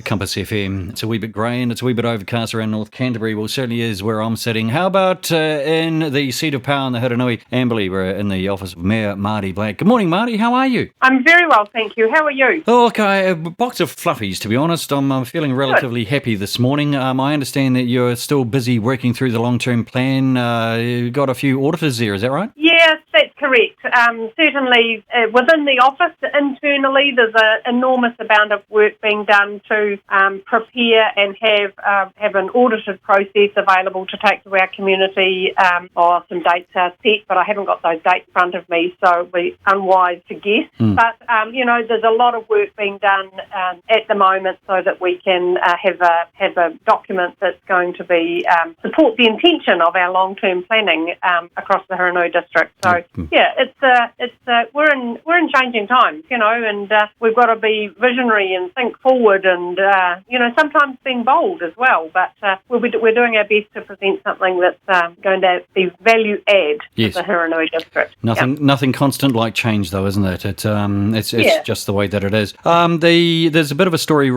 Compass FM. It's a wee bit grey and it's a wee bit overcast around North Canterbury. Well, certainly is where I'm sitting. How about in the seat of power in the Hurunui? Amberley, we're in the office of Mayor Marty Black. Good morning, Marty. How are you? I'm very well, thank you. How are you? Oh, okay, a box of fluffies, to be honest. I'm feeling relatively happy this morning. I understand that you're still busy working through the long-term plan. You've got a few auditors there, is that right? Yes, that's correct. Certainly within the office internally, there's an enormous amount of work being done to prepare and have an audited process available to take to our community. Some dates are set, but I haven't got those dates in front of me, so it would be unwise to guess. But, there's a lot of work being done at the moment so that we can have a document that's going to be support the intention of our long-term planning across the Hurunui district. So, we're in changing times, and we've got to be visionary and think forward and, sometimes being bold as well. But we're doing our best to present something that's going to be value add to the Hurunui district. Nothing constant like change, though, isn't it? It's just the way that it is. There's a bit of a story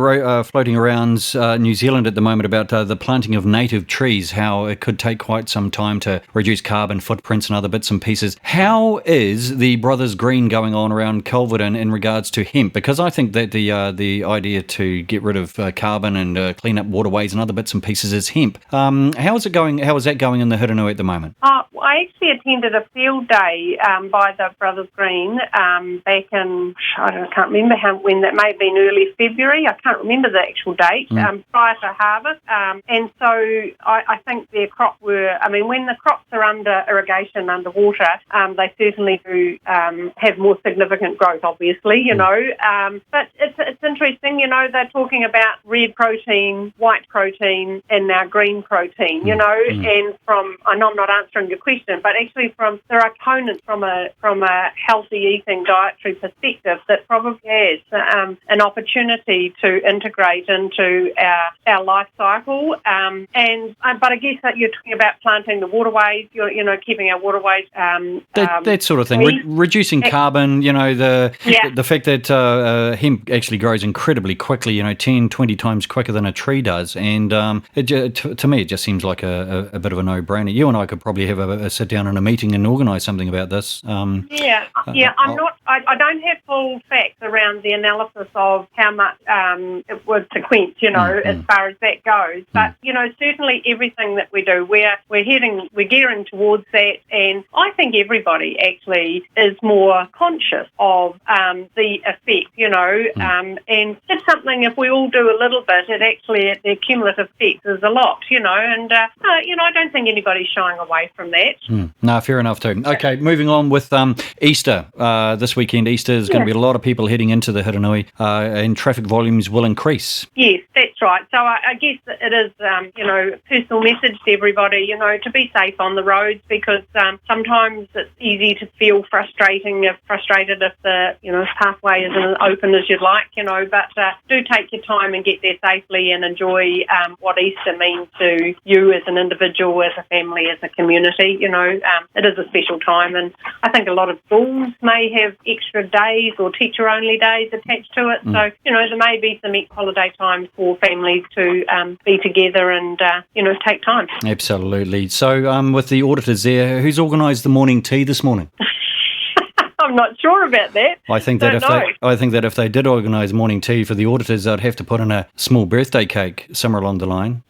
floating around New Zealand at the moment about the planting of native trees, how it could take quite some time to reduce carbon footprints and other bits and pieces. How is the Brothers Green going on around Kelvedon in regards to hemp? Because I think that the idea to get rid of carbon and clean up waterways and other bits and pieces is hemp. How is it going? How is that going in the Hurunui at the moment? I actually attended a field day by the Brothers Green back in, I can't remember when that may have been, early February. I can't remember the actual date, prior to harvest. And so I think their crop when the crops are under irrigation, underwater, they certainly do have more significant growth, obviously, But it's interesting, they're talking about red protein, white protein, and now green protein, and I know I'm not answering your question, but actually there are components from a healthy eating dietary perspective that probably has an opportunity to integrate into our life cycle. But I guess that you're talking about planting the waterways, keeping our waterways. That sort of thing, reducing carbon, the fact that hemp actually grows incredibly quickly, 10, 20 times quicker than a tree does. And to me, it just seems like a bit of a no-brainer. You and I could probably have a sit down in a meeting and organise something about this. I don't have full facts around the analysis of how much it would sequence, as far as that goes. But, certainly everything that we do, we're gearing towards that. And I think everybody actually is more conscious of the effect, and it's something, if we all do a little bit, the cumulative effect is a lot, and, I don't think anybody's shying away from that. No, fair enough too. Okay, moving on with Easter. This weekend, Easter, is going to be a lot of people heading into the Hurunui, and traffic volumes will increase. Yes, that's right. So I guess it is, a personal message to everybody, to be safe on the roads, because sometimes it's easy to feel frustrated if the, pathway isn't as open as you'd like, but do take your time and get there safely and enjoy what Easter means to you as an individual, as a family, as a community. It is a special time, and I think a lot of schools may have extra days or teacher-only days attached to it. So, there may be some holiday time for families to be together and, take time. Absolutely. So, with the auditors there, who's organised the morning tea this morning? I'm not sure about that. I think that if they did organise morning tea for the auditors, they'd have to put in a small birthday cake somewhere along the line.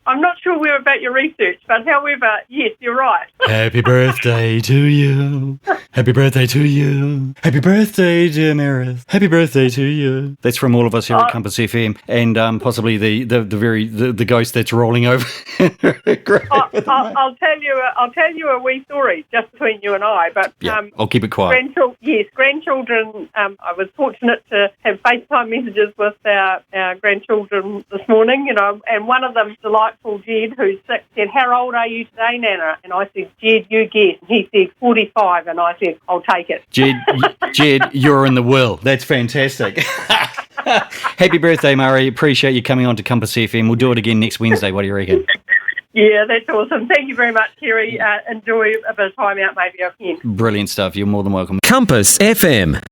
I'm not sure where about your research, but however, yes, you're right. Happy birthday to you. Happy birthday to you. Happy birthday, dear Meredith. Happy birthday to you. That's from all of us here at Compass FM, and possibly the ghost that's rolling over. I'll tell you a wee story just between you and I. But I'll keep it quiet. Grandchildren. I was fortunate to have FaceTime messages with our grandchildren this morning, and one of them, delightful Jed, who's 6, said, "How old are you today, Nana?" And I said, "Jed, you guess." And he said, 45, and I said, "I'll take it." Jed, you're in the will. That's fantastic. Happy birthday, Murray. Appreciate you coming on to Compass FM. We'll do it again next Wednesday. What do you reckon? Yeah, that's awesome. Thank you very much, Kerry. Enjoy a bit of time out maybe again. Brilliant stuff. You're more than welcome. Compass FM.